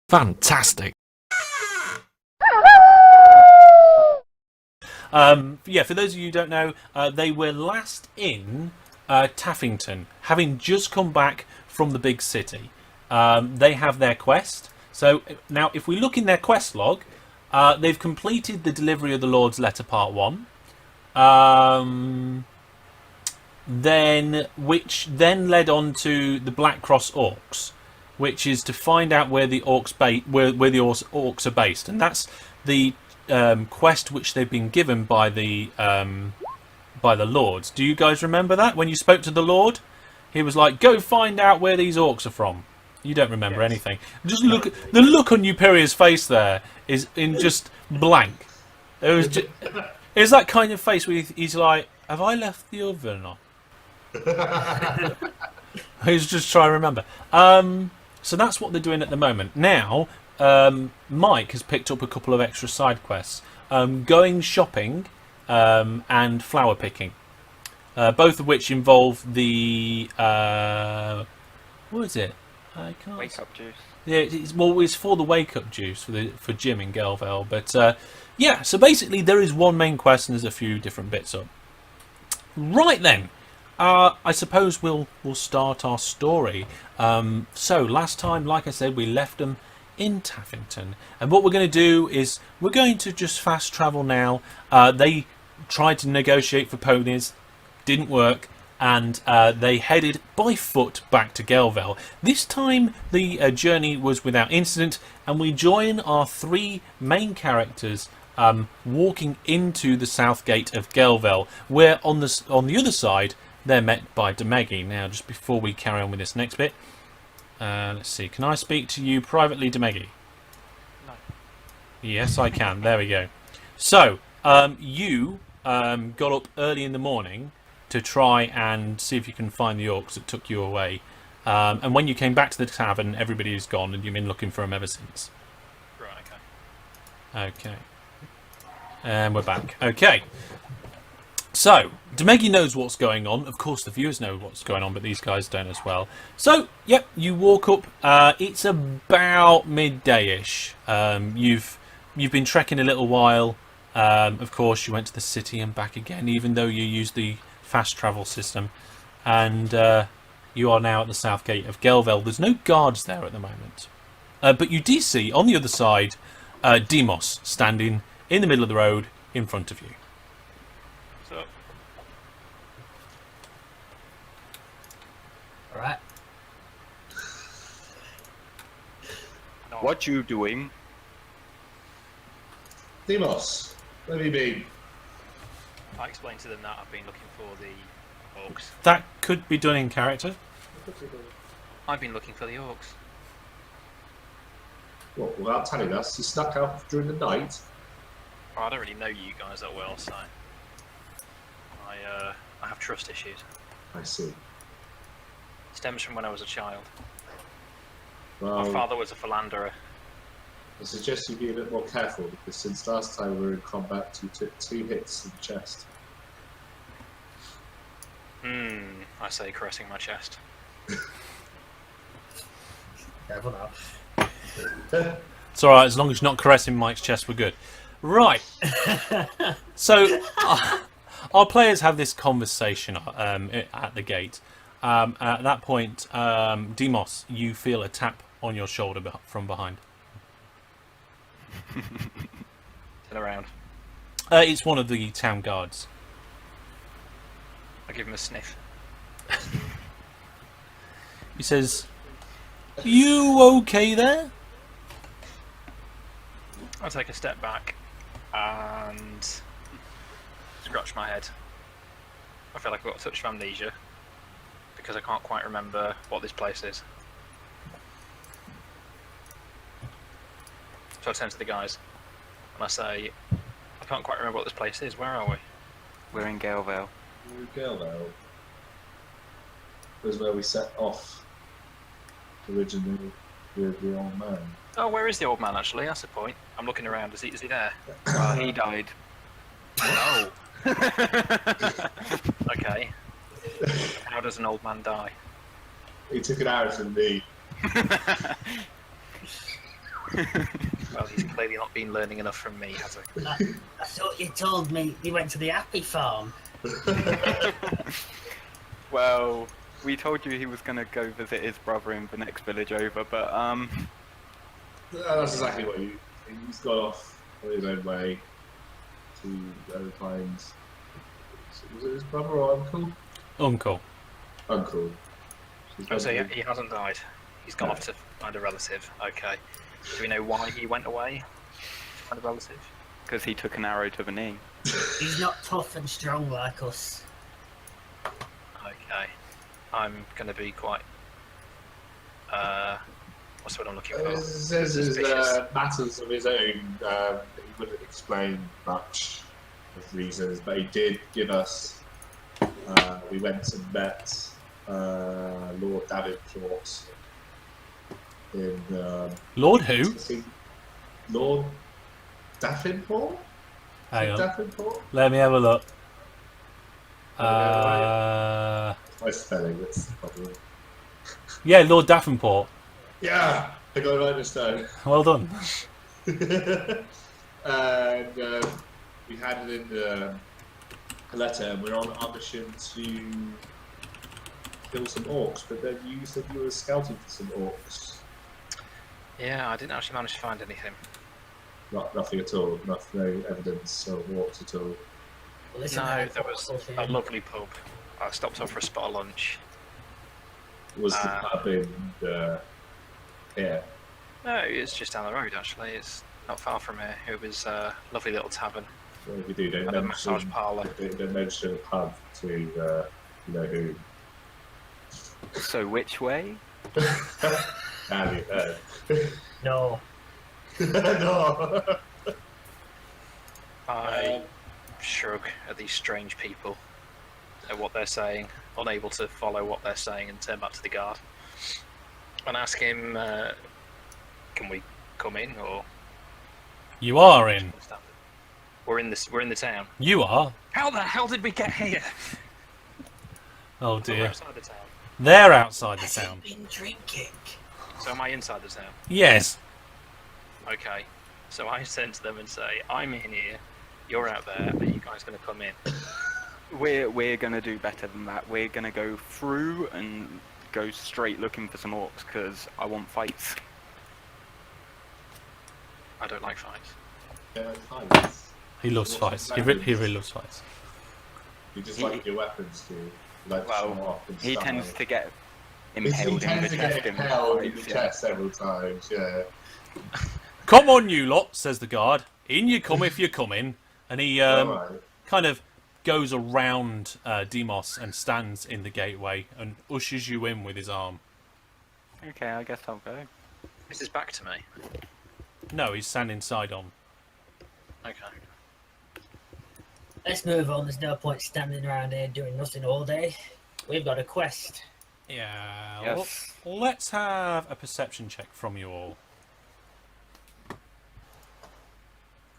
Fantastic. Yeah, for those of you who don't know, they were last in Taffington, having just come back from the big city. They have their quest. So now, if we look in their quest log, they've completed the delivery of the Lord's Letter Part 1. Which then led on to the Black Cross Orcs, which is to find out where the orcs orcs are based, and that's the quest which they've been given by the lords. Do you guys remember that when you spoke to the lord? He was like, "Go find out where these orcs are from." You don't remember anything. Just look at the look on Euperia's face. There is in just blank. It was that kind of face where he's like, "Have I left the oven or?" He's just trying to remember. So that's what they're doing at the moment. Now, Mike has picked up a couple of extra side quests. Going shopping and flower picking. Both of which involve the... what is it? I can't... Wake up juice. Yeah, it's for the wake up juice for Jim in Galvale. But yeah, so basically there is one main quest and there's a few different bits up. Right then. I suppose we'll start our story. So last time, like I said, we left them in Taffington, and what we're going to do is we're going to just fast travel now. They tried to negotiate for ponies, didn't work, and they headed by foot back to Galvale. This time the journey was without incident, and we join our three main characters walking into the south gate of Galvale, where on the other side they're met by Demegi. Now, just before we carry on with this next bit, let's see. Can I speak to you privately, Demegi? No. Yes, I can. There we go. So, you got up early in the morning to try and see if you can find the orcs that took you away. And when you came back to the tavern, everybody is gone, and you've been looking for them ever since. Right, Okay. And we're back. Okay. So, Demegi knows what's going on. Of course, the viewers know what's going on, but these guys don't as well. So, yep, you walk up. It's about midday-ish. You've been trekking a little while. Of course, you went to the city and back again, even though you used the fast travel system. And you are now at the south gate of Galvale. There's no guards there at the moment. But you do see, on the other side, Demos standing in the middle of the road in front of you. So, Alright. what you doing? Demos, where have you been? I explained to them that I've been looking for the orcs. That could be done in character. I've been looking for the orcs. What, without telling us? You snuck out during the night? Well, I don't really know you guys that well, so I have trust issues. I see. Stems from when I was a child. Well, My father was a philanderer. I suggest you be a bit more careful, because since last time we were in combat, you took 2 hits in the chest. I say, caressing my chest. Careful now. It's alright, as long as you're not caressing Mike's chest, we're good. Right. So, our players have this conversation at the gate. At that point, Demos, you feel a tap on your shoulder from behind. Turn around. It's one of the town guards. I give him a sniff. He says, "You okay there?" I'll take a step back and scratch my head. I feel like I've got a touch of amnesia because I can't quite remember what this place is. So I turn to the guys and I say, I can't quite remember what this place is. Where are we? We're in Galevale. Girl, though. Was where we set off originally with the old man. Oh, where is the old man actually? That's the point. I'm looking around. Is he there? Well, he died. Oh. Okay. How does an old man die? He took an arrow from me. Well, he's clearly not been learning enough from me, has he? I thought you told me you went to the Happy Farm. Well, we told you he was going to go visit his brother in the next village over, but That's exactly what he's gone off on his own way to other times. Was it his brother or uncle? Uncle. Uncle. Oh, so he hasn't died. He's gone off to find a relative. Okay. Do we know why he went away to find a relative? because he took an arrow to the knee. He's not tough and strong like us. Okay. I'm going to be quite. What's what I'm looking for? There's matters of his own. He wouldn't explain much of reasons, but he did give us. We went and met Lord Davenport in. Lord who? Lord Davenport? Hang on. Davenport? Let me have a look. My spelling, that's the problem. Yeah, Lord Davenport. Yeah, I got it right this time. Well done. And we handed in a letter, and we're on our mission to kill some orcs. But then you said you were scouting for some orcs. Yeah, I didn't actually manage to find anything. Nothing at all. No evidence of orcs at all. Well, listen, No, I- there was a lovely pub. I stopped off for a spot of lunch. Was the pub in here? No, it's just down the road actually. It's not far from here. It was a lovely little tavern. Well, if you do, don't Had a massage parlour. Don't mention a pub to you know who. So which way? Have you heard? No. No. I shrug at these strange people, at what they're saying, unable to follow what they're saying, and turn back to the guard and ask him, "Can we come in?" Or You are in. we're in this. We're in the town. You are. How the hell did we get here? Oh We're dear. outside the town. They're outside the Has he town. been drinking? So am I inside the town? Yes. Okay. So I turn to them and say, "I'm in here. You're out there. Are you guys going to come in?" We're gonna do better than that. We're gonna go through and go straight looking for some orcs because I want fights. I don't like fights. Fights. He loves fights. He really loves fights. You just like your weapons to like Well, show off and He style. tends to get He impaled in the tends to chest get in the impaled in the fights, yeah. chest several times. Yeah. Come on, you lot, says the guard. In you come if you're coming. And he Alright. kind of goes around Demos and stands in the gateway and ushers you in with his arm. Okay, I guess I'll go. This is back to me. No, he's standing side on. Okay. Let's move on. There's no point standing around here doing nothing all day. We've got a quest. Yeah. Yes. Well, let's have a perception check from you all.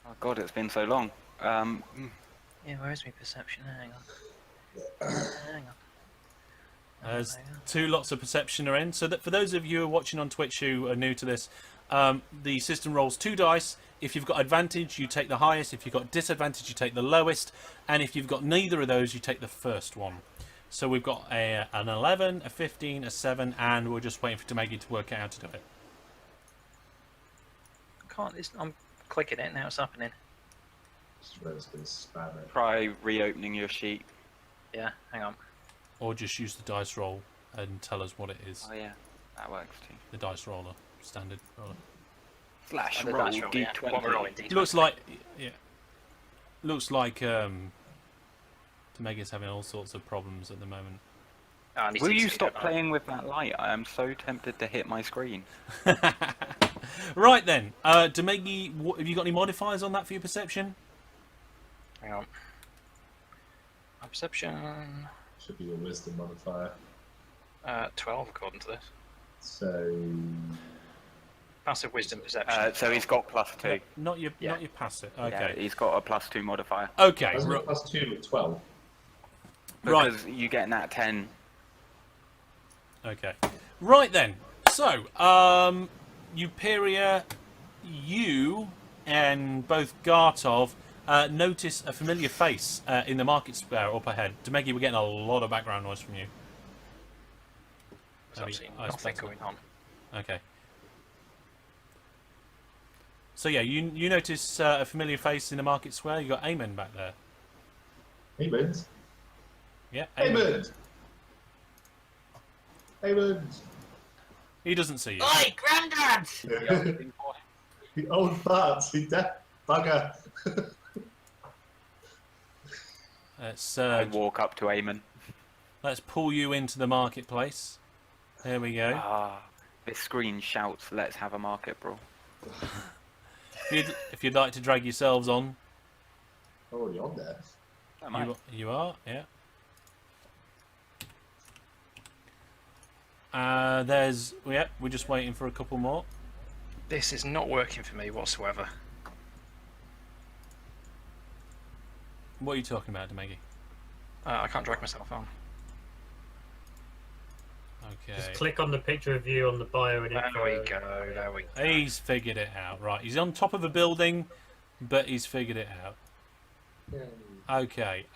Oh god, it's been so long. Yeah, where is my perception? Hang on. Hang on. There's two lots of perception are in. So that for those of you who are watching on Twitch who are new to this, the system rolls 2 dice. If you've got advantage, you take the highest. If you've got disadvantage, you take the lowest. And if you've got neither of those, you take the first one. So we've got an 11, a 15, a 7, and we're just waiting for Maggie to work out how to do it. Can't. I'm clicking it now. It's happening. Just relatively spam it. Try reopening your sheet. Yeah. Hang on. Or just use the dice roll and tell us what it is. Oh yeah, that works too. The dice roller, standard roller. Slash And the roll dice roll, yeah. d20. What we're rolling, D20. Looks like, yeah. Looks like Tomega's having all sorts of problems at the moment. Oh, I need Will to you see stop that. playing with that light? I am so tempted to hit my screen. Right then, Demegi, have you got any modifiers on that for your perception? Hang on. My perception. Should be your wisdom modifier. 12 according to this. So Passive wisdom perception. So he's got +2. Not your Yeah. passive. Yeah, Okay. he's got a +2 modifier. Okay. hasn't it +2 with 12? Right. Because you get that 10. Okay. Right then. So, Euperia you and both Gartov notice a familiar face in the market square up ahead. Demegi, we're getting a lot of background noise from you. There's absolutely Oh, it's nothing better. going on. Okay. So yeah, you notice a familiar face in the market square. You got Eamon back there. Raymond? Yeah, Eamon. Raymond! Raymond! He doesn't see you. Oi, Grandad! The old fart, he deaf bugger. Let's I walk up to Eamon. let's pull you into the marketplace. There we go. Ah, this screen shouts, "Let's have a market, bro." If you'd like to drag yourselves on, Already on there. Am I? you are. Yeah. We're just waiting for a couple more. This is not working for me whatsoever. What are you talking about, Demegi? I can't drag myself on. Okay. Just click on the picture of you on the bio and There info. we go, there we go. He's figured it out. Right, he's on top of a building, but he's figured it out. Okay,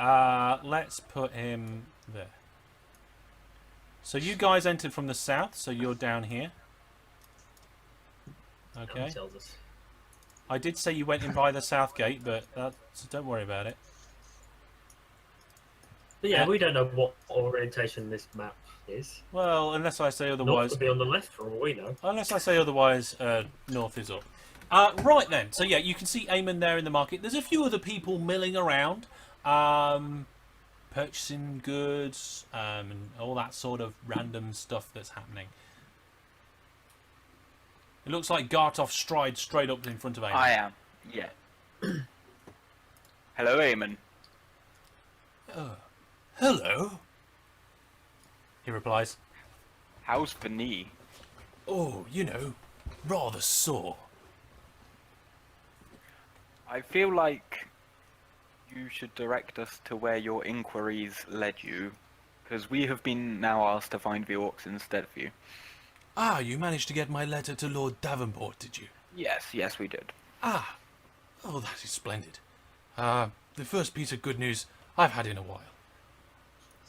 let's put him there. So you guys entered from the south, so you're down here. Okay. Tells us. I did say you went in by the south gate, but so don't worry about it. But yeah, we don't know what orientation this map is. Well, unless I say North otherwise. could be on the left, for all we know. Unless I say otherwise, north is up. Right then, so yeah, you can see Eamon there in the market. There's a few other people milling around, purchasing goods, and all that sort of random stuff that's happening. It looks like Gartov strides straight up in front of Eamon. I am. Yeah. Hello, Eamon. Hello, he replies. How's the knee? Oh, rather sore. I feel like you should direct us to where your inquiries led you, because we have been now asked to find the orcs instead of you. Ah, you managed to get my letter to Lord Davenport, did you? Yes, we did. Ah, oh, that is splendid. The first piece of good news I've had in a while.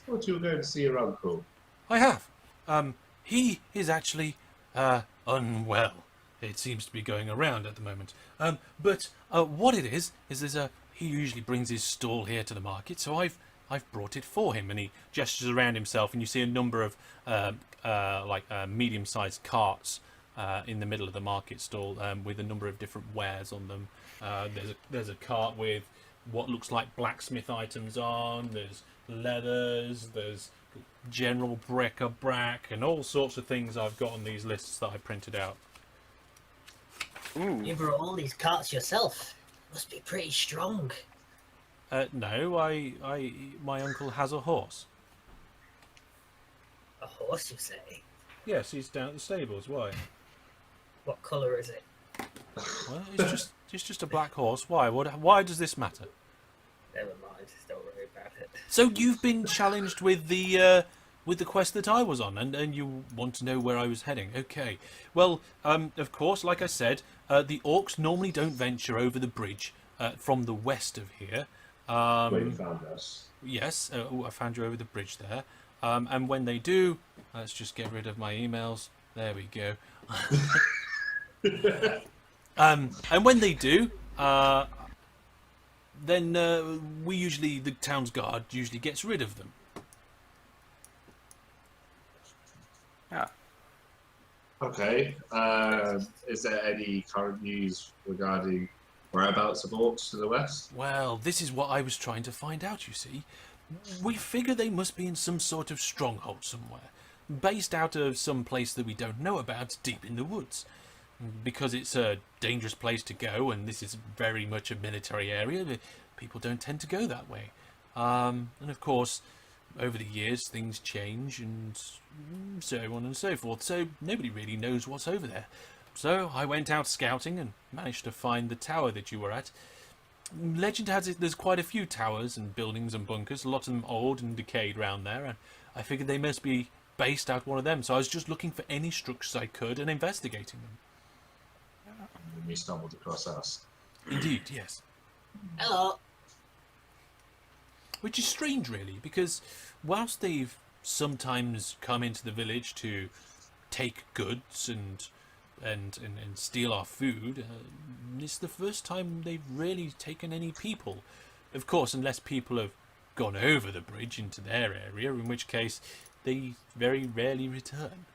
Thought you were going to see your uncle. I have. He is actually, unwell. It seems to be going around at the moment. But what it is he usually brings his stall here to the market, so I've brought it for him. And he gestures around himself, and you see a number of medium-sized carts in the middle of the market stall with a number of different wares on them. There's a cart with what looks like blacksmith items on. There's leathers. There's general bric-a-brac and all sorts of things I've got on these lists that I printed out. Ooh. You brought all these carts yourself. Must be pretty strong. No, my uncle has a horse. A horse, you say? Yes, he's down at the stables. Why? What colour is it? Well, it's just a black horse. Why? Why does this matter? Never mind. Don't worry about it. So you've been challenged with the quest that I was on, and you want to know where I was heading. Okay. Well, of course, like I said, the orcs normally don't venture over the bridge from the west of here. Where you found us. Yes, I found you over the bridge there. And when they do, let's just get rid of my emails. There we go. And when they do, then the town's guard usually gets rid of them. Yeah. Okay. Is there any current news regarding whereabouts of orcs to the west? Well, this is what I was trying to find out, you see. We figure they must be in some sort of stronghold somewhere, based out of some place that we don't know about deep in the woods. Because it's a dangerous place to go, and this is very much a military area, people don't tend to go that way. And of course, over the years, things change, and so on and so forth, so nobody really knows what's over there. So I went out scouting and managed to find the tower that you were at. Legend has it there's quite a few towers and buildings and bunkers, a lot of them old and decayed round there, and I figured they must be based out one of them, so I was just looking for any structures I could and investigating them. And we stumbled across us. Indeed, yes. Hello. Which is strange, really, because whilst they've sometimes come into the village to take goods and steal our food, it's the first time they've really taken any people. Of course, unless people have gone over the bridge into their area, in which case they very rarely return.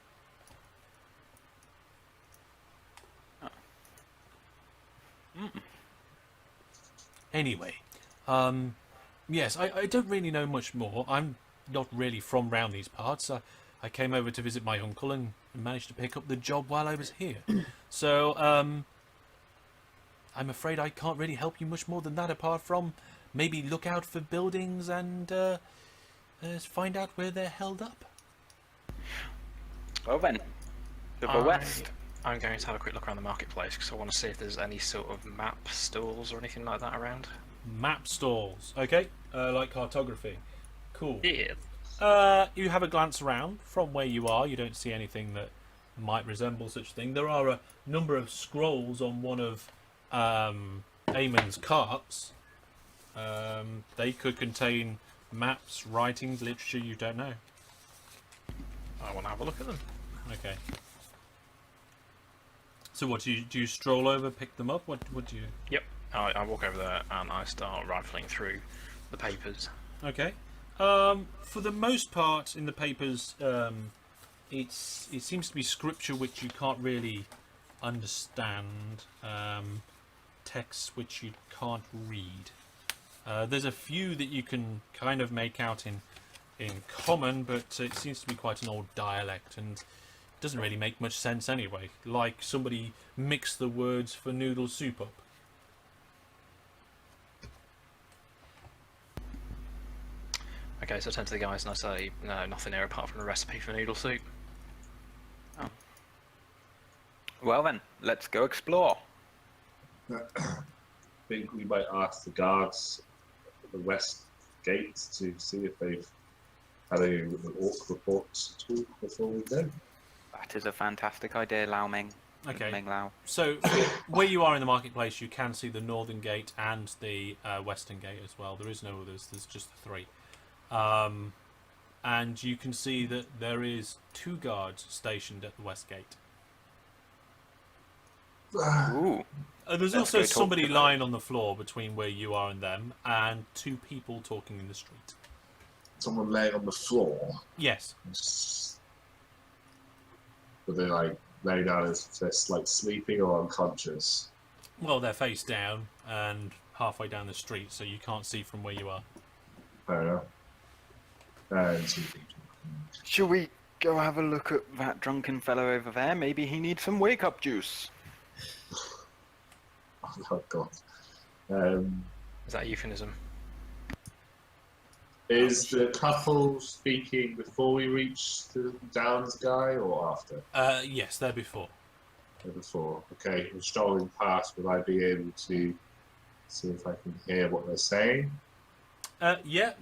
Anyway, yes, I don't really know much more. I'm not really from round these parts. I came over to visit my uncle and managed to pick up the job while I was here. So, I'm afraid I can't really help you much more than that, apart from maybe look out for buildings and find out where they're held up. Well then, to the west. I'm going to have a quick look around the marketplace because I want to see if there's any sort of map stalls or anything like that around. Map stalls, okay, like cartography. Cool. Yeah. You have a glance around from where you are. You don't see anything that might resemble such a thing. There are a number of scrolls on one of Eamon's carts. They could contain maps, writings, literature. You don't know. I want to have a look at them. Okay. So what do you stroll over, pick them up? What do you? Yep. I walk over there and I start rifling through the papers. Okay. For the most part, in the papers, it seems to be scripture which you can't really understand, texts which you can't read. There's a few that you can kind of make out in common, but it seems to be quite an old dialect and doesn't really make much sense anyway. Like somebody mixed the words for noodle soup up. Okay, so I turn to the guys and I say, no, nothing here apart from a recipe for noodle soup. Oh. Well then, let's go explore. I think we might ask the guards at the west gate to see if they've had any orc reports at all before we go. That is a fantastic idea, Lao Ming. Okay. Ming Lao. So where you are in the marketplace, you can see the northern gate and the western gate as well. There is no others. There's just the three. And you can see that there is 2 guards stationed at the west gate. Ooh. There's Let's also go talk somebody to them. lying on the floor between where you are and them, and 2 people talking in the street. Someone laying on the floor. Yes. Were they like laying down as if they're like sleeping or unconscious? Well, they're face down and halfway down the street, so you can't see from where you are. Fair enough. And two people. Shall we go have a look at that drunken fellow over there? Maybe he needs some wake-up juice. Oh god. Is that a euphemism? Is the couple speaking before we reach the Downs guy or after? Yes, they're before. Before. Okay, we're strolling past. Will I be able to see if I can hear what they're saying? Yeah,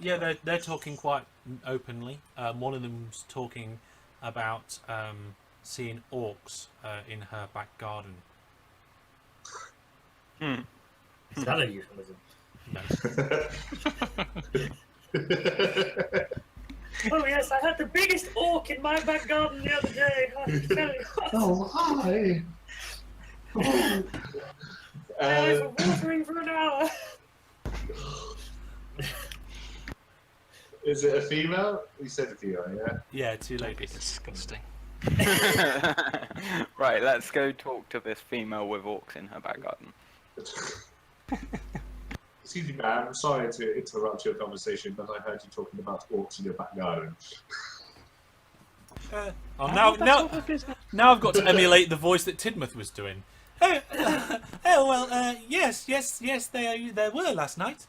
they're talking quite openly. One of them's talking about seeing orcs in her back garden. Is that a euphemism? No. Oh yes, I had the biggest orc in my back garden the other day. I tell you. Oh, hi! I was watering for an hour. Is it a female? You said a female, yeah? Yeah, 2 That'd be ladies. disgusting. Right, let's go talk to this female with orcs in her back garden. Excuse me, ma'am. I'm sorry to interrupt your conversation, but I heard you talking about orcs in your back garden. Now I've got to emulate the voice that Tidmouth was doing. Yes, there were last night.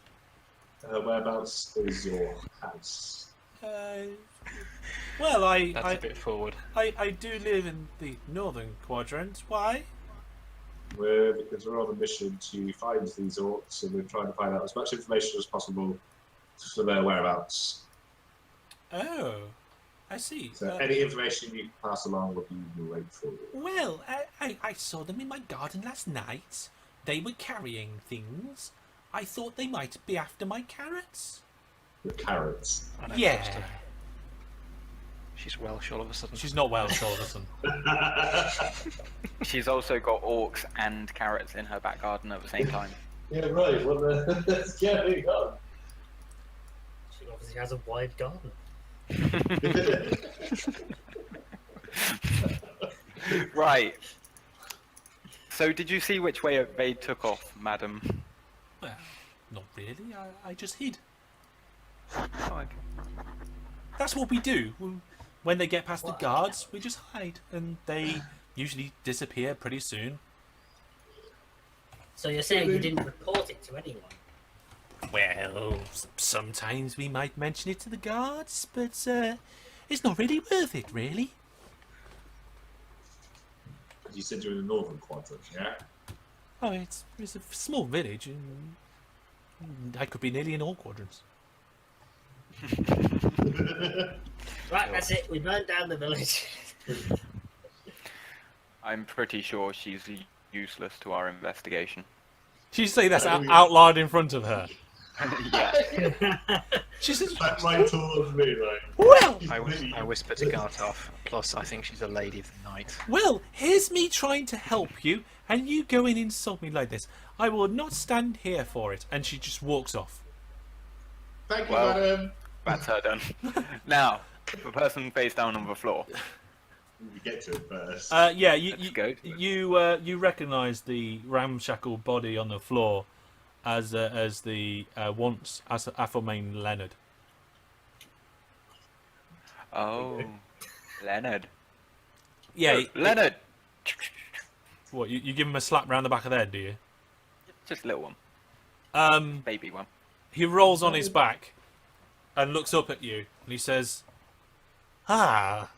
Whereabouts is your house? Well, That's a bit forward. I do live in the northern quadrant. Why? Because we're on a mission to find these orcs, and we're trying to find out as much information as possible for their whereabouts. Oh, I see. So any information you can pass along will be grateful. Well, I saw them in my garden last night. They were carrying things. I thought they might be after my carrots. The carrots. I don't Yeah. trust her. She's Welsh all of a sudden. She's not Welsh, all of a sudden. She's also got orcs and carrots in her back garden at the same time. Yeah, right. What's going on? She obviously has a wide garden. Right. So did you see which way they took off, madam? Well, not really. I just hid. Oh, okay. That's what we do. When they get past the guards, we just hide. And they usually disappear pretty soon. So you're saying you didn't report it to anyone? Well, sometimes we might mention it to the guards, but it's not really worth it, really. You said you're in the northern quadrant, yeah? Oh, it's a small village, and I could be nearly in all quadrants. Right, that's it. We burned down the village. I'm pretty sure she's useless to our investigation. She say that's out loud in front of her. Yeah. She says, Back right towards me, like. well, I whisper to Gartoff. Plus, I think she's a lady of the night. well, here's me trying to help you, and you go and insult me like this. I will not stand here for it. And she just walks off. Thank you, Well- madam. That's her done. Now, the person face down on the floor. We get to it first. Yeah, Let's go to it. you recognise the ramshackle body on the floor as the once aforementioned Leonard. Oh, Leonard. Yeah, Leonard! what you give him a slap round the back of the head, do you? Just a little one. Baby one. He rolls on his back and looks up at you, and he says, "Ah,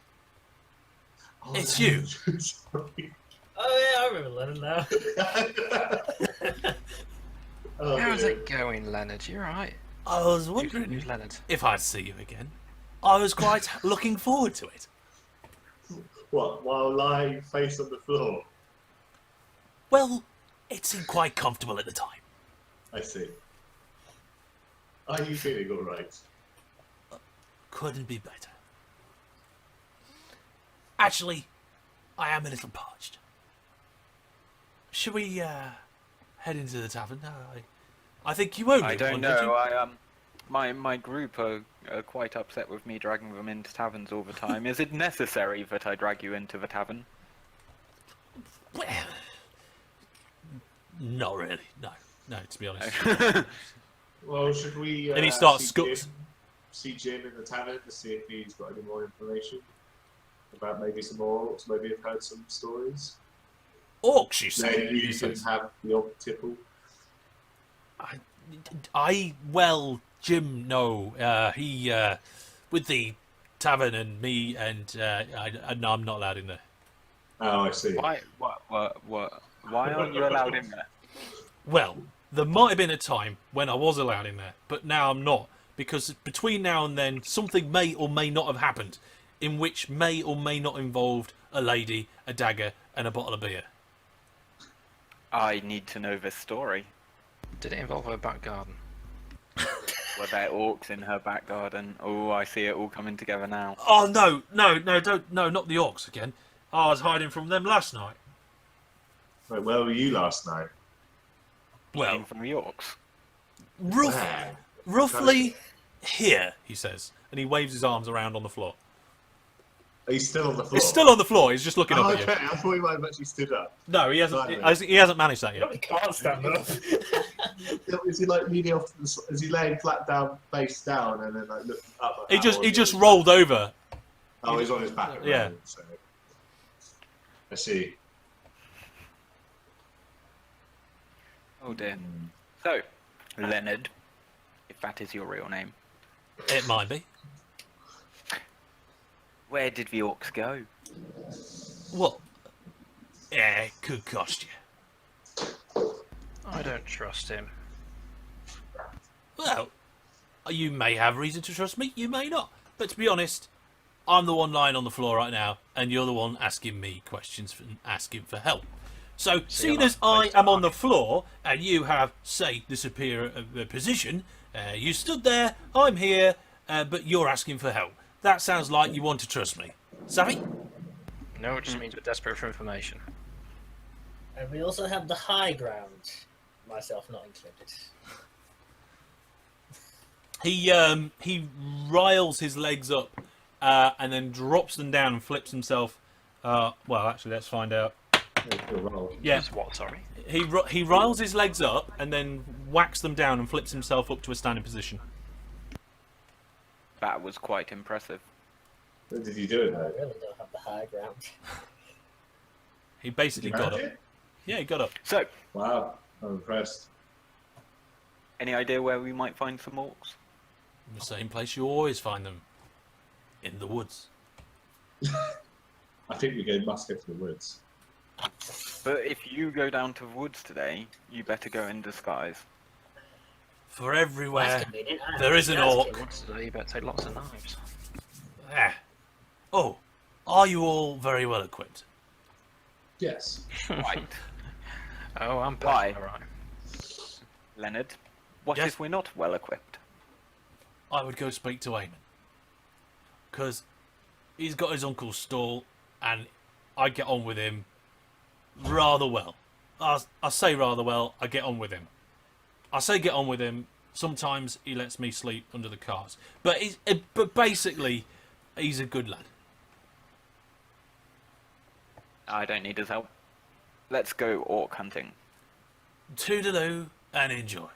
it's you." Sorry. Oh yeah, I remember Lennon now. Oh, How's dear. it going, Leonard? You alright? I was Who's wondering Leonard? if I'd see you again. I was quite looking forward to it. What, while lying face on the floor? Well, it seemed quite comfortable at the time. I see. Are you feeling alright? Couldn't be better. Actually, I am a little parched. Should we head into the tavern? I think you owe me I don't one, know. My group are quite upset with me dragging them into taverns all the time. Is it necessary that I drag you into the tavern? Well, not really. No, to be honest. Well, should we Then he starts see Jim in the tavern to see if he's got any more information about maybe some more orcs, maybe have heard some stories? Orcs, you say? Then you can have the odd tipple. Well, Jim, no. He, with the tavern and me, and no, I'm not allowed in there. Oh, I see. Why? What? Why aren't you allowed in there? Well, there might have been a time when I was allowed in there, but now I'm not. Because between now and then, something may or may not have happened, in which may or may not involved a lady, a dagger, and a bottle of beer. I need to know this story. Did it involve her back garden? Were there orcs in her back garden? Oh, I see it all coming together now. Oh, no, not the orcs again. I was hiding from them last night. Right, where were you last night? Well, Came from the orcs. roughly here, he says. And he waves his arms around on the floor. Are you still on the floor? He's still on the floor, he's just looking Oh, up at okay. you. I thought he might have actually stood up. No, he hasn't. Right. He hasn't managed that He yet. can't stand up. Is he like leaning off to the, is he laying flat down, face down, and then like looking up? At He that, just or he is just rolled over. Oh, he's on his back. at the Yeah. moment, so. I see. Oh dear. So, Leonard, if that is your real name, It might be. where did the orcs go? Well, yeah, it could cost you. I don't trust him. Well, you may have reason to trust me, you may not. But to be honest, I'm the one lying on the floor right now, and you're the one asking me questions and asking for help. So, seeing as I am on the floor, and you have, say, the superior position, you stood there, I'm here, but you're asking for help. That sounds like you want to trust me. Savvy? No, it just means we're desperate for information. And we also have the high ground, myself not included. He riles his legs up and then drops them down and flips himself. Well, actually, let's find out. Yeah, Just what, sorry? he riles his legs up and then whacks them down and flips himself up to a standing position. That was quite impressive. What did you do it I though? really don't have the high ground. He basically got up. Yeah, he got up. So, Wow, I'm impressed. any idea where we might find some orcs? In the same place you always find them. In the woods. I think must go to the woods. But if you go down to the woods today, you better go in disguise. For everywhere That's convenient. there is an That's orc. convenient. Today, you better take lots of knives. Ah. Oh, are you all very well equipped? Yes. Right. Oh, I'm Why? all right. Leonard, what Yes? if we're not well equipped? I would go speak to Eamon. Because he's got his uncle's stall and I get on with him rather well. I say rather well, I get on with him. I say get on with him, sometimes he lets me sleep under the cars. But basically, he's a good lad. I don't need his help. Let's go orc hunting. Toodaloo and enjoy.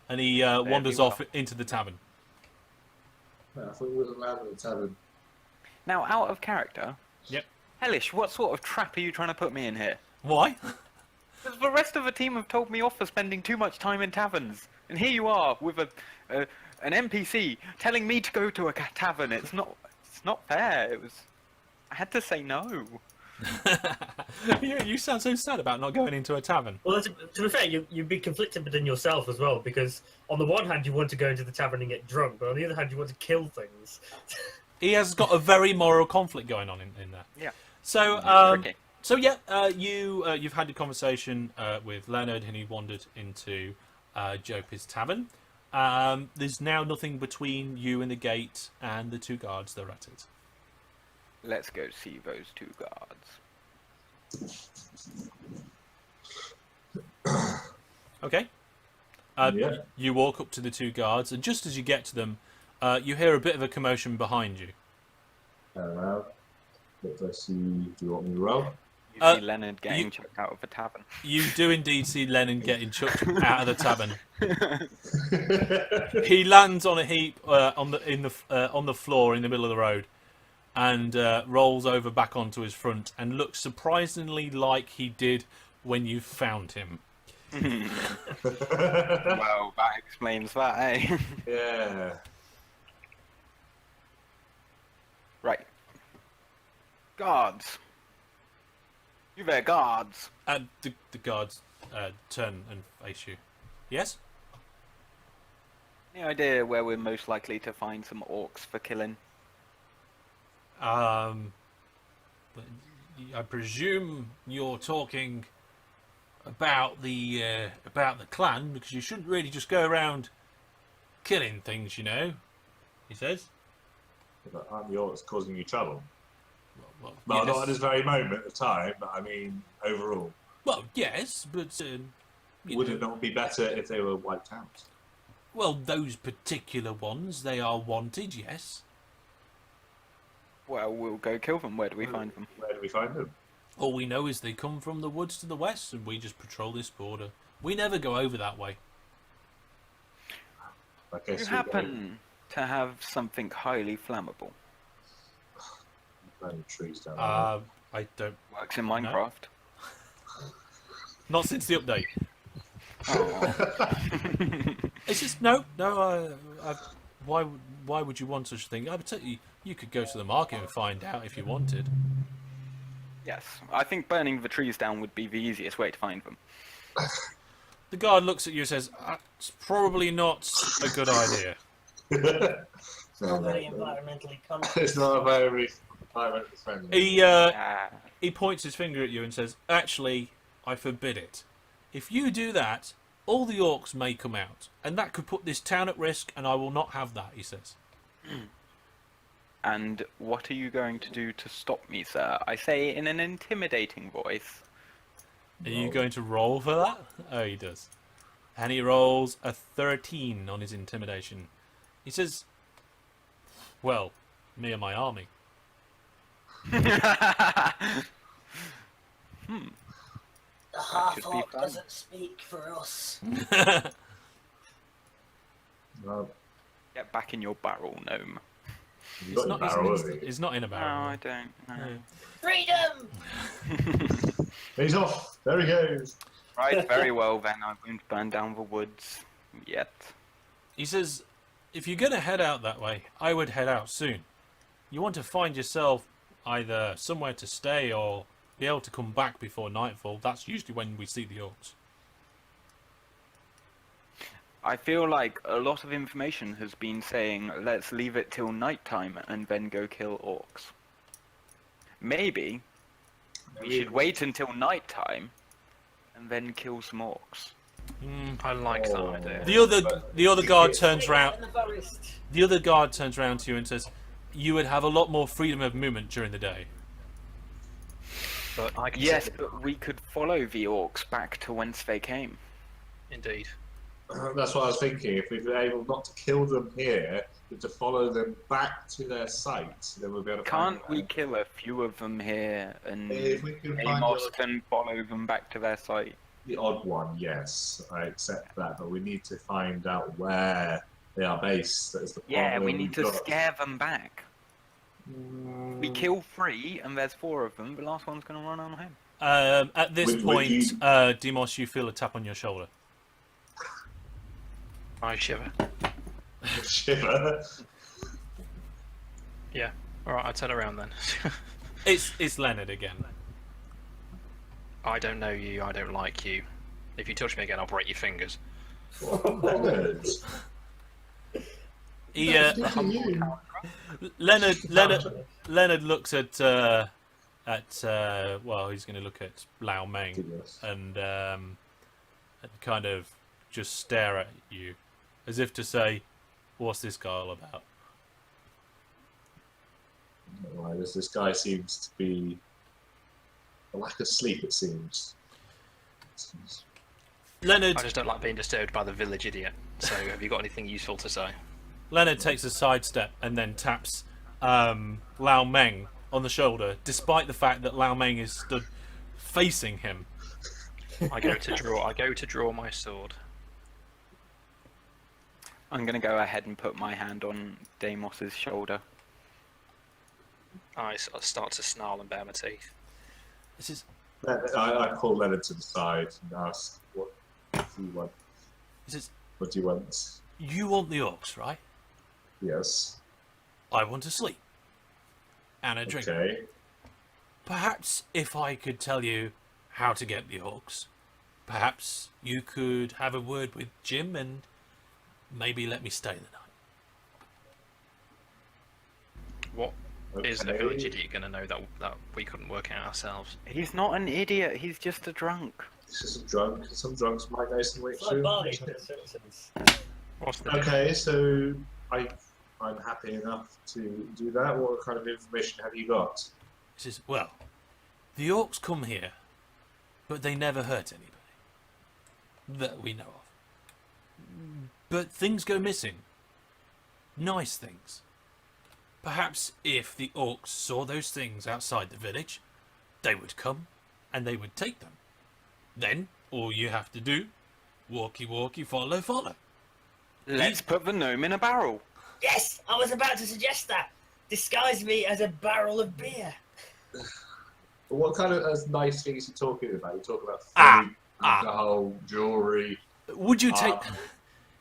And he wanders we off into the tavern. No, I thought it wasn't allowed at the tavern. Now, out of character, Yep. Hellish, what sort of trap are you trying to put me in here? Why? 'Cause the rest of the team have told me off for spending too much time in taverns, and here you are with an NPC telling me to go to a tavern. It's not fair. I had to say no. You sound so sad about not going into a tavern. Well, to be fair, you'd be conflicted within yourself as well, because on the one hand you want to go into the tavern and get drunk, but on the other hand you want to kill things. He has got a very moral conflict going on in there. Yeah. So, Tricky. you've had a conversation with Leonard, and he wandered into Jopi's tavern. There's now nothing between you and the gate and the two guards that are at it. Let's go see those two guards. Okay. Yeah. You walk up to the two guards, and just as you get to them, you hear a bit of a commotion behind you. Hello. Let's see. Do you want me to roll? You see Leonard getting chucked out of the tavern. You do indeed see Lennon getting chucked out of the tavern. He lands on a heap on the floor in the middle of the road, and rolls over back onto his front, and looks surprisingly like he did when you found him. Well, that explains that, eh? Yeah. Right. Guards. You there, guards. And the guards turn and face you. Yes? Any idea where we're most likely to find some orcs for killing? But I presume you're talking about the clan, because you shouldn't really just go around killing things, you know. He says. But aren't the orcs causing you trouble? Well, Well, yes. not at this very moment of time, but I mean, overall. Well, yes, but Would it not be better if they were wiped out? well, those particular ones, they are wanted, yes. Well, we'll go kill them. Where do we find them? Where do we find them? All we know is they come from the woods to the west, and we just patrol this border. We never go over that way. I You guess happen to have something highly flammable. Burning trees down I don't. Works in Minecraft. Not since the update. Oh. It's just no. Why would you want such a thing? I would tell you, you could go to the market and find out if you wanted. Yes, I think burning the trees down would be the easiest way to find them. The guard looks at you and says, "It's probably not a good idea." there. Not very environmentally conscious. It's not very environmentally friendly. He points his finger at you and says, "Actually, I forbid it. If you do that, all the orcs may come out, and that could put this town at risk, and I will not have that," he says. And what are you going to do to stop me, sir? I say in an intimidating voice. Are you going to roll for that? Oh, he does. And he rolls a 13 on his intimidation. He says, "Well, me and my army." The half could be orc fun. doesn't speak for us. No, Get back in your barrel, gnome. you've It's got not, your barrel, it's, haven't you? it's not in a No, barrel. I don't. No. Freedom! He's off. There he goes. Right, very well then. I won't burn down the woods yet. He says, "If you're going to head out that way, I would head out soon. You want to find yourself either somewhere to stay or be able to come back before nightfall. That's usually when we see the orcs." I feel like a lot of information has been saying, let's leave it till nighttime and then go kill orcs. Maybe we should wait until nighttime and then kill some orcs. I like that Oh. idea. The other guard turns In round. the forest. The other guard turns round to you and says, "You would have a lot more freedom of movement during the day." But I can Yes, see- but we could follow the orcs back to whence they came. indeed. That's what I was thinking. If we were able not to kill them here, but to follow them back to their site, then we'll be able to find Can't we them. kill a few of them here and If we can find Amos can follow them back to their site? the odd one, yes, I accept that, but we need to find out where they are based. That is the Yeah, problem we need to we've got. scare them back. We Mm, kill 3 and there's 4 of them, the last one's going to run on him. At this Would point, you- Demos, you feel a tap on your shoulder. I shiver. Shiver. Yeah. All right, I turn around then. It's Leonard again. I don't know you. I don't like you. If you touch me again, I'll break your fingers. Leonard. He, You. Leonard looks at well, he's going to look at Lao Meng Goodness. and kind of just stare at you, as if to say, "What's this guy all about?" Right, this guy seems to be a lack of sleep, it seems. Leonard I just don't like being disturbed by the village idiot. So, have you got anything useful to say? Leonard takes a sidestep and then taps Lao Meng on the shoulder, despite the fact that Lao Meng is stood facing him. I go to draw my sword. I'm going to go ahead and put my hand on Deimos's shoulder. I start to snarl and bare my teeth. This is I pull Leonard to the side and ask, what do you want? this is What do you want? you want the orcs, right? Yes. I want to sleep and a drink. Okay. Perhaps if I could tell you how to get the orcs, perhaps you could have a word with Jim and maybe let me stay the night. What is the Okay. village idiot going to know that we couldn't work out ourselves? He's not an idiot, he's just a drunk. This is a drunk. Some drunks might know some way It's like through. Barney from The Simpsons. What's the Okay, so I'm happy enough to do that. What kind of information have you got? He says, well, the orcs come here, but they never hurt anybody that we know of. But things go missing. Nice things. Perhaps if the orcs saw those things outside the village, they would come and they would take them. Then all you have to do, walkie walkie, follow, follow. Let's put the gnome in a barrel. Yes, I was about to suggest that. Disguise me as a barrel of beer. What kind of nice things are you talking about? You're talking about food, Ah. alcohol, jewellery. Would you take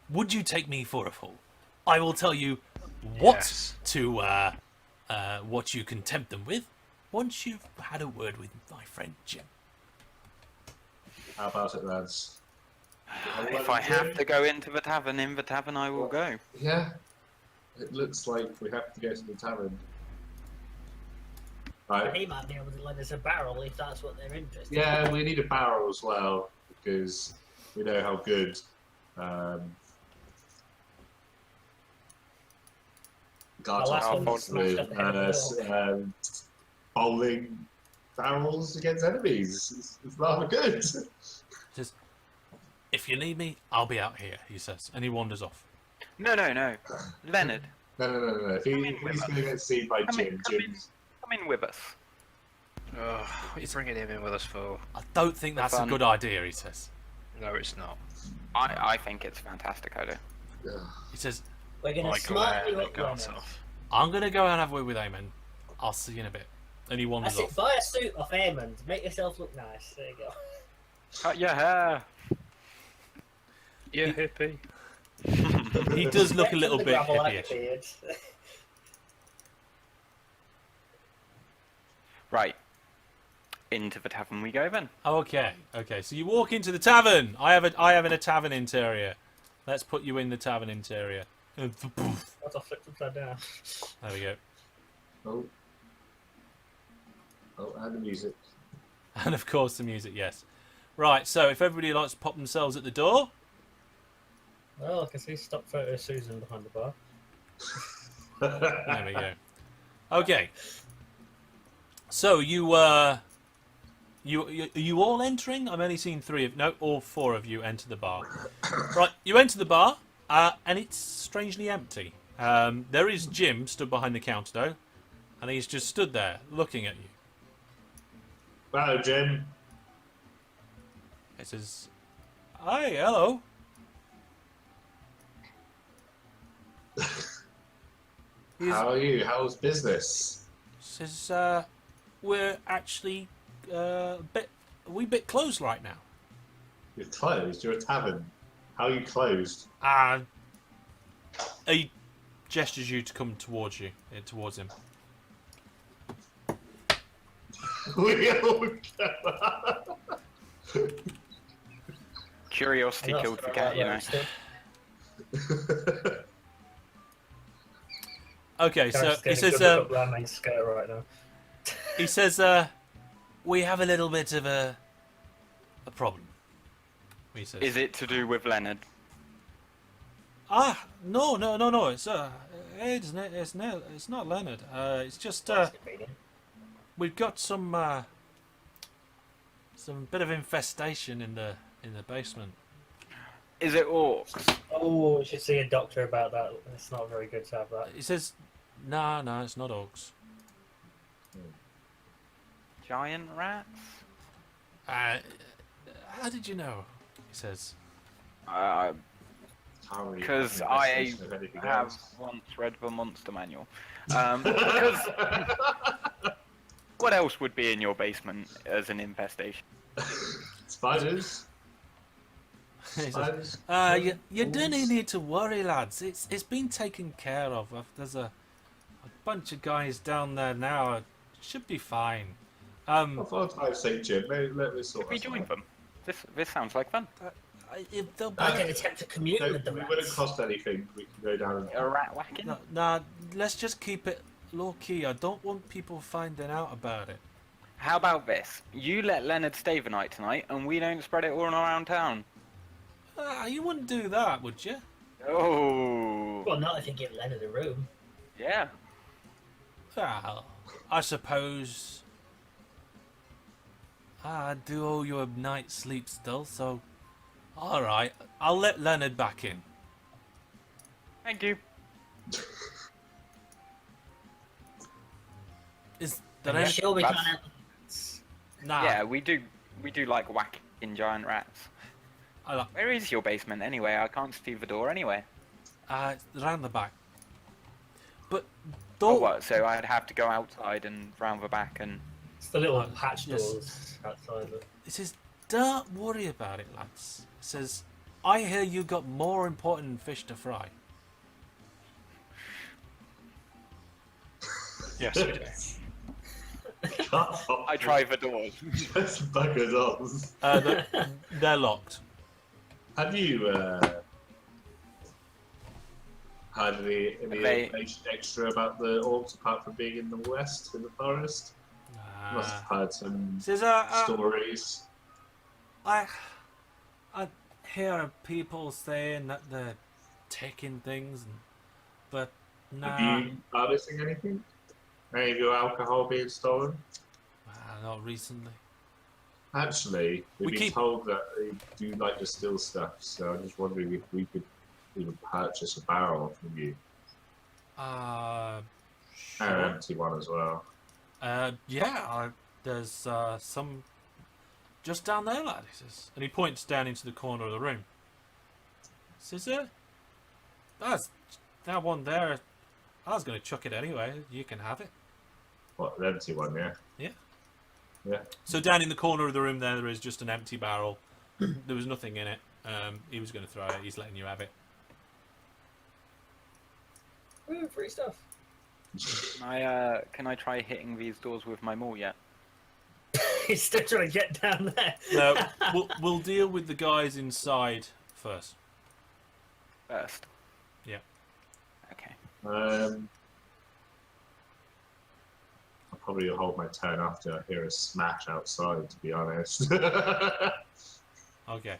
would you take me for a fool? I will tell you what Yes. to what you can tempt them with once you've had a word with my friend Jim. How about it, lads? If I have to go into the tavern, in the tavern I will go. Yeah. It looks like we have to go to the tavern. But Right. he might be able to lend us a barrel if that's what they're interested in. Yeah, we need a barrel as well because we know how good guards The last are one that smashed up the head of the dog. bowling barrels against enemies. It's rather good. Says, if you need me, I'll be out here, he says. And he wanders off. No. Leonard, No. If Come in he's with going to get seen by Come in, Jim, come in. Jim's... come in with us. Oh, what are you bringing him in with us for? I don't think that's a fun. good idea, he says. No, it's not. I think it's a fantastic idea. Ugh. He says, We're going to Michael smart you Air, up, guards Leonard. off. I'm going to go and have a word with Eamon. I'll see you in a bit. And he wanders That's it. off. Buy a suit off Eamon. Make yourself look nice. There you go. Cut your hair. Yeah, hippie. He does look a Get little the bit gravel out hippie-ish. your beard. Right. Into the tavern we go then. Okay. So you walk into the tavern. I have a tavern interior. Let's put you in the tavern interior. There That's all flipped upside down. we go. Oh, and the music. And of course the music, yes. Right, so if everybody likes to pop themselves at the door. Well, I can see stock photo of Susan behind the bar. There we go. Okay. So you all entering? I'm only seeing all four of you enter the bar. Right, you enter the bar, and it's strangely empty. There is Jim stood behind the counter though, and he's just stood there looking at you. Hello, Jim. He says, "Hi, hello." How are you? How's business? Says, "We're actually a wee bit closed right now." You're closed. You're a tavern. How are you closed? He gestures you to come towards him. We all Curiosity I'm not killed the sure cat, about you where know. he stood. Okay, so Gareth's he getting a says, good look up round my skirt right now. he says, we have a little bit of a problem. He says, Is it to do with Leonard? No. It's not Leonard. It's just That's convenient. we've got some bit of infestation in the basement. Is it orcs? Oh, we should see a doctor about that. It's not very good to have that. He says, no, it's not orcs. Giant rats? How did you know? He says. Because I have once read the monster manual. Because what else would be in your basement as an infestation? Spiders. He says, Spiders. you don't need to worry, lads. It's been taken care of. There's a bunch of guys down there now. It should be fine. I thought I'd say Jim. Let me sort Should we this join out. them? This sounds like fun. If they'll I can attempt to commute No, with the it wouldn't rats. cost anything. We can go down and... A rat whacking? Nah, let's just keep it low key. I don't want people finding out about it. How about this? You let Leonard stay the night tonight, and we don't spread it all around town. You wouldn't do that, would you? Oh, Well, not if you give Leonard a room. yeah. Well, I suppose I do owe you a night's sleep still, so alright, I'll let Leonard back in. Thank you. Is there Are you any... sure we Rats. can't help the rats? Nah, Yeah, we do like whacking giant rats. I like, Where is your basement anyway? I can't see the door anyway. it's round the back. But Oh, don't... what? So I'd have to go outside and round the back and... It's the little Oh, hatch yes. doors outside it. It says, don't worry about it, lads. It says, I hear you got more important fish to fry. Yes, we do. I try the doors. Just buggers off. They're locked. Have you Had any They- information extra about the orcs apart from being in the west, in the forest? Must have heard some Says, stories. I hear people saying that they're taking things, but Have you noticing anything? Any of your alcohol being stolen? not recently. Actually, we've We been keep- told that they do like to steal stuff, so I'm just wondering if we could even purchase a barrel from you. Sure. And an empty one as well. There's some just down there, lad. He says, and he points down into the corner of the room. Says, that's that one there. I was going to chuck it anyway. You can have it. What, an empty one, yeah? Yeah. Yeah. So down in the corner of the room there is just an empty barrel. There was nothing in it. He was going to throw it. He's letting you have it. Ooh, free stuff. Can I try hitting these doors with my maul yet? He's still trying to get down there. No, we'll deal with the guys inside first. First. Yeah. Okay. I'll probably hold my turn after I hear a smash outside, to be honest. Okay.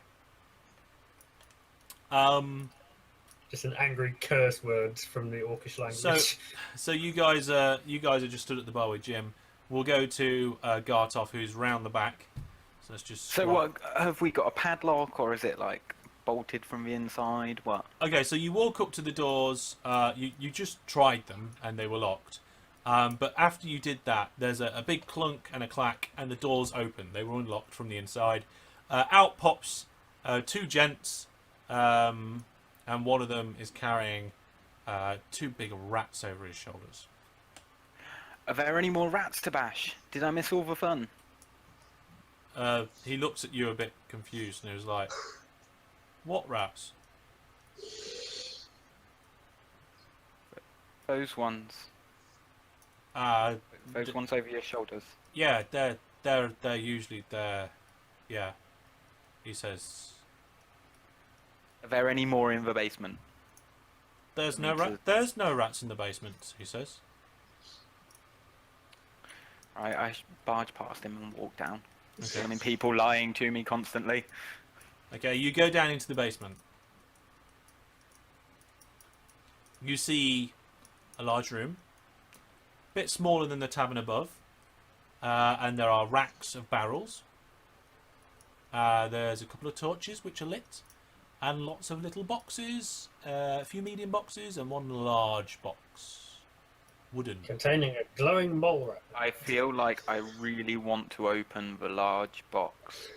Just an angry curse words from the Orcish language. So you guys are just stood at the bar with Jim. We'll go to Gartov, who's round the back. So let's just. So what, have we got a padlock, or is it like bolted from the inside? What? Okay, so you walk up to the doors. You just tried them and they were locked. But after you did that, there's a big clunk and a clack, and the doors open. They were unlocked from the inside. Out pops two gents, and one of them is carrying two big rats over his shoulders. Are there any more rats to bash? Did I miss all the fun? He looks at you a bit confused and he was like, "What rats?" Those ones. Those ones over your shoulders. Yeah, they're usually there. Yeah, he says. Are there any more in the basement? There's I no need to- There's no rats in the basement. He says. I barge past him and walk down. Okay. I mean, people lying to me constantly. Okay, you go down into the basement. You see a large room, a bit smaller than the tavern above, and there are racks of barrels. There's a couple of torches which are lit, and lots of little boxes, a few medium boxes, and one large box. Wooden. Containing a glowing mole rat. I feel like I really want to open the large box.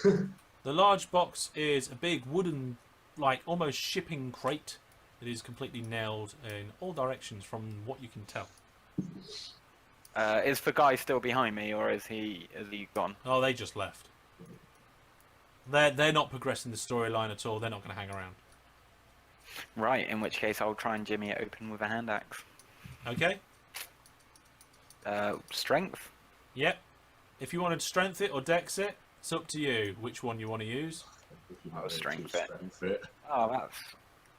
The large box is a big wooden, like almost shipping crate that is completely nailed in all directions from what you can tell. Is the guy still behind me, or is he gone? Oh, they just left. They're not progressing the storyline at all. They're not going to hang around. Right, in which case I'll try and jimmy it open with a hand axe. Okay? Strength? Yep. If you wanted to strength it or dex it, it's up to you which one you want to use. Oh, strength it. it. Oh, that's...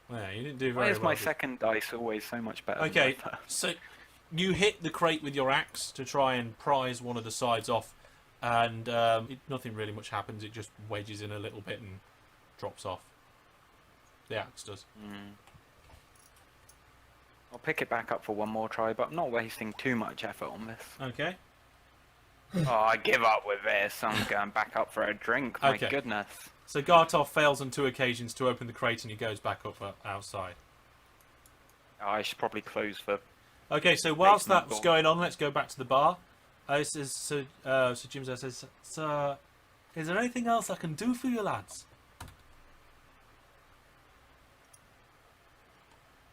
Yeah, you didn't do Why very is well. my did you? second dice always so much better Okay, than my first? so you hit the crate with your axe to try and prise one of the sides off, and nothing really much happens. It just wedges in a little bit and drops off. The axe does. I'll pick it back up for one more try, but I'm not wasting too much effort on this. Okay. Oh, I give up with this. I'm going back up for a drink. My Okay. goodness. So Gartov fails on 2 occasions to open the crate, and he goes back up outside. Oh, I should probably close for... Okay, so whilst Basement that's door. going on, let's go back to the bar. So Jim says, "Sir, is there anything else I can do for you lads?"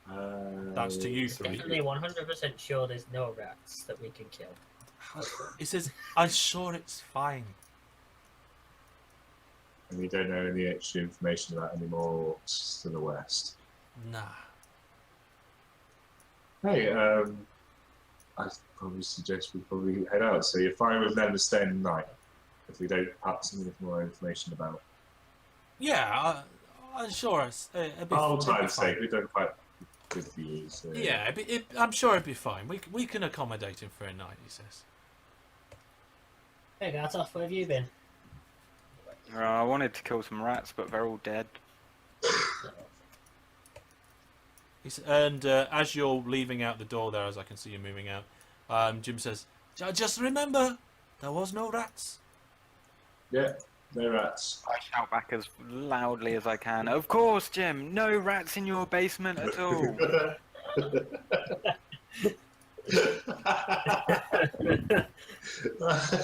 That's to you three. Definitely 100% sure there's no rats that we can kill. He says, "I'm sure it's fine." And we don't know any extra information about any more orcs to the west. Nah. Hey, I probably suggest we probably head out. So you're fine with them to stay in the night if we don't have some more information about. Yeah, I'm sure it's a bit. For old it'll be time's fine. sake, we don't quite good views. Yeah, I'm sure it'd be fine. We can accommodate him for a night, he says. Hey, Gartoff, where have you been? I wanted to kill some rats, but they're all dead. And as you're leaving out the door there, as I can see you moving out, Jim says, just remember, there was no rats. Yeah, no rats. I shout back as loudly as I can. Of course, Jim. No rats in your basement at all.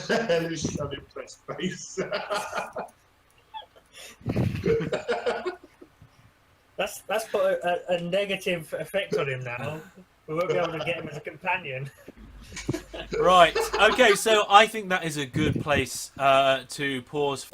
Hellish unimpressed face. That's put a negative effect on him now. We won't be able to get him as a companion. Right. Okay, so I think that is a good place to pause.